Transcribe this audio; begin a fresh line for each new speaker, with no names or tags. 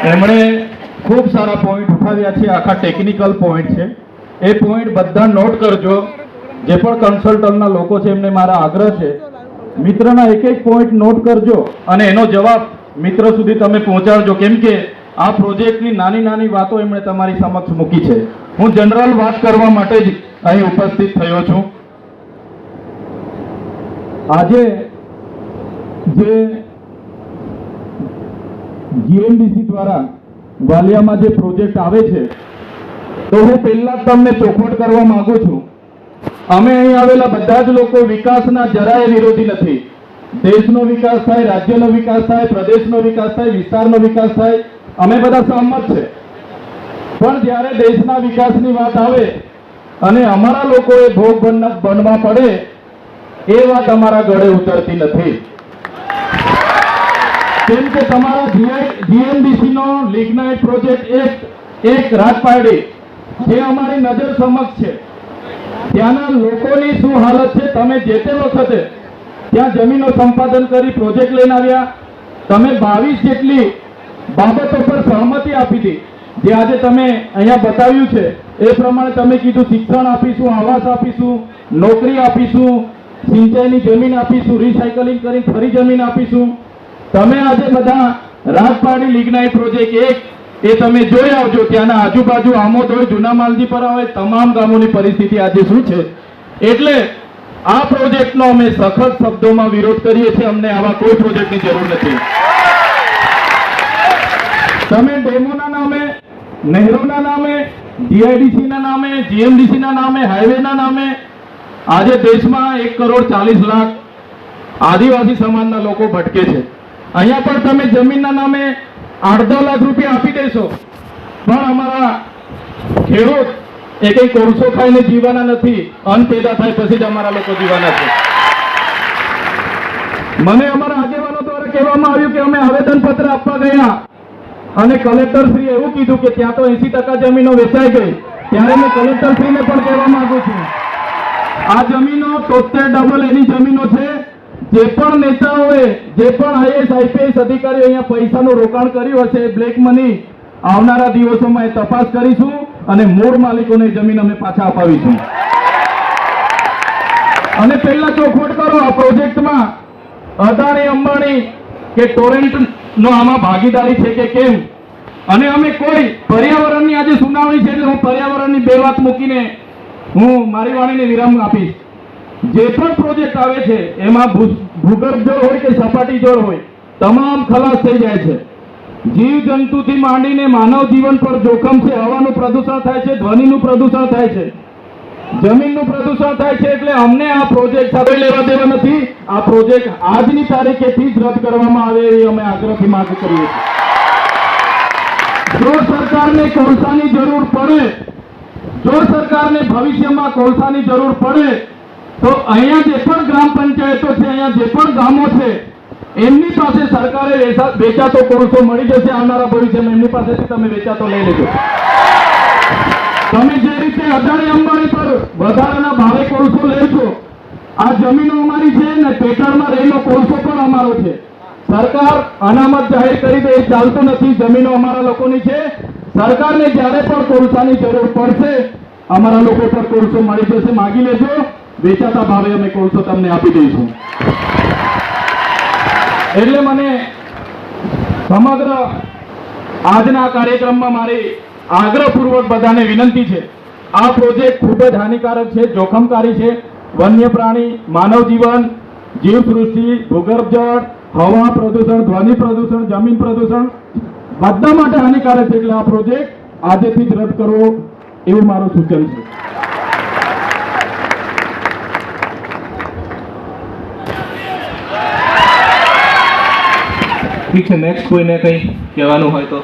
એમણે ખૂબ સારા પોઈન્ટ ઉઠાવ્યા છે, આખા ટેકનિકલ પોઈન્ટ છે. એ પોઈન્ટ બધા નોટ કરજો. જે પણ કન્સલ્ટન્ટના લોકો છે એમને મારા આગ્રહ છે, મિત્રના એક એક પોઈન્ટ નોટ કરજો અને એનો જવાબ મિત્ર સુધી તમે પહોંચાડજો. કેમ કે આ પ્રોજેક્ટની નાની નાની વાતો એમણે તમારી સમક્ષ મૂકી છે. હું જનરલ વાત કરવા માટે જ અહીં ઉપસ્થિત થયો છું. આજે જે જીએમડીસી દ્વારા વાલિયામાં જે પ્રોજેક્ટ આવે છે, તો હું પહેલા જ તમને ચોખવટ કરવા માંગુ છું. અમે અહીં આવેલા બધા જ લોકો વિકાસના જરાય વિરોધી નથી. દેશનો વિકાસ થાય, રાજ્યનો વિકાસ થાય, પ્રદેશનો વિકાસ થાય, વિસ્તારનો વિકાસ થાય, અમે બધા સહમત છે. પણ જ્યારે દેશના વિકાસની વાત આવે અને અમારા લોકોએ ભોગ બનવા પડે, એ વાત અમારા ગળે ઉતરતી નથી. કેમ કે તમારા જીએમડીસી નો લિગ્નાઇટ પ્રોજેક્ટ એક રાત પાડી જે અમારી નજર સમક્ષ છે. ત્યાંના લોકોની શું હાલત છે, તમે જે તે વખતે ત્યાં જમીનો સંપાદન કરી પ્રોજેક્ટ લઈને આવ્યા. તમે 22 જેટલી બાબતો પર સહમતિ આપી હતી, જે આજે તમે અહીંયા બતાવ્યું છે એ પ્રમાણે તમે કીધું શિક્ષણ આપીશું, આવાસ આપીશું, નોકરી આપીશું, સિંચાઈની જમીન આપીશું, રિસાયકલિંગ કરી ફરી જમીન આપીશું. તમે આજે બધા રાજપાડી લિગ્નાઇટ પ્રોજેક્ટ એક એ તમે જોઈ આવજો. ત્યાંના આજુબાજુ આમોદ હોય, જૂના માલજીપરા હોય, તમામ ગામોની પરિસ્થિતિ આજે શું છે. એટલે આ પ્રોજેક્ટનો અમે સખત શબ્દોમાં વિરોધ કરીએ છીએ. અમને આવા કોઈ પ્રોજેક્ટની જરૂર નથી. તમે ડેમોના નામે, નહેરોના નામે, જીઆઈડીસીના નામે, જીએમડીસીના નામે, હાઈવેના નામે આજે દેશમાં 1,40,00,000 આદિવાસી સમાજના લોકો ભટકે છે. અહીંયા પણ તમે જમીનના નામે 8-10 લાખ રૂપિયા આપી દેશો, પણ અમારા ખેડૂત એ કઈ કોળસો ખાઈને જીવવાના નથી. અન્ન પેદા થાય પછી જ અમારા લોકો જીવવાના છે. મને અમારા આગેવાનો દ્વારા કહેવામાં આવ્યું કે અમે આવેદનપત્ર આપવા ગયા અને કલેક્ટરશ્રી એવું કીધું કે ત્યાં તો 80% જમીનો વેચાઈ ગઈ. ત્યારે મેં કલેક્ટરશ્રીને પણ કહેવા માંગુ છું, આ જમીનો 73 એની જમીનો છે. જે પણ નેતાઓએ, જે પણ આઈએએસ આઈપીએસ અધિકારીઓ અહીંયા પૈસાનું રોકાણ કર્યું હશે, બ્લેક મની, આવનારા દિવસોમાં એ તપાસ કરીશું અને મૂળ માલિકોને જમીન અમે પાછા અપાવીશું. અને પહેલા ચોખવટ કરો, આ પ્રોજેક્ટમાં અદાણી, અંબાણી કે ટોરેન્ટ નો આમાં ભાગીદારી છે કે કેમ. અને અમે કોઈ પર્યાવરણની આજે સુનાવણી છે એટલે હું પર્યાવરણની બે વાત મૂકીને હું મારી વાણીને વિરામ આપીશ. જે પણ પ્રોજેક્ટ આવે છે એમાં ભૂગર્ભ જળ હોય કે સપાટી જળ હોય, તમામ ખલાસ થઈ જાય છે. જીવ જંતુથી માંડીને માનવ જીવન પર જોખમ છે. હવાનું પ્રદૂષણ થાય છે, ધ્વનિનું પ્રદૂષણ થાય છે, જમીનનું પ્રદૂષણ થાય છે. એટલે અમને આ પ્રોજેક્ટ સાથે લેવા દેવા નથી. આ પ્રોજેક્ટ આજની તારીખેથી જ રદ કરવામાં આવે એવી અમે આગ્રહથી માંગ કરીએ છીએ. જો સરકારને કોલસાની જરૂર પડે, જો સરકારને ભવિષ્યમાં કોલસાની જરૂર પડે, તો અહીંયા જે પણ ગ્રામ પંચાયતો છે, અહીંયા જે પણ ગામો છે, એમની પાસે સરકારે વેચાતો કોલસો મળી જશે. આવનારા ભવિષ્યમાં એમની પાસેથી તમે વેચાતો લઈ લેજો. તમે જે રીતે અદાણી અંબાણી પર વધારાના ભાવે કોલસો લે છો, આ જમીનો અમારી છે ને પેટર્નમાં રહેલો કોલસો પણ અમારો છે. સરકાર અનામત જાહેર કરી દે, ચાલતું નથી. જમીનો અમારા લોકોની છે. સરકારને જ્યારે પણ કોલસાની જરૂર પડશે, અમારા લોકો પર કોલસો મળી જશે. માગી લેજો, વેચાતા ભાવે અમે કોલસો તમને આપી દઈશું. એટલે મને સમગ્ર આજના કાર્યક્રમમાં મારી આગ્રહપૂર્વક બધાને વિનંતી છે, આ પ્રોજેક્ટ ખૂબ જ હાનિકારક છે, જોખમકારી છે. વન્ય પ્રાણી, માનવ જીવન, જીવસૃષ્ટિ, ભૂગર્ભ જળ, હવા પ્રદૂષણ, ધ્વનિ પ્રદૂષણ, જમીન પ્રદૂષણ બધા માટે હાનિકારક છે. એટલે આ પ્રોજેક્ટ આજેથી જ રદ કરવો એવું મારું સૂચન છે. ઠીક છે, નેક્સ્ટ કોઈને કંઈ કહેવાનું હોય તો.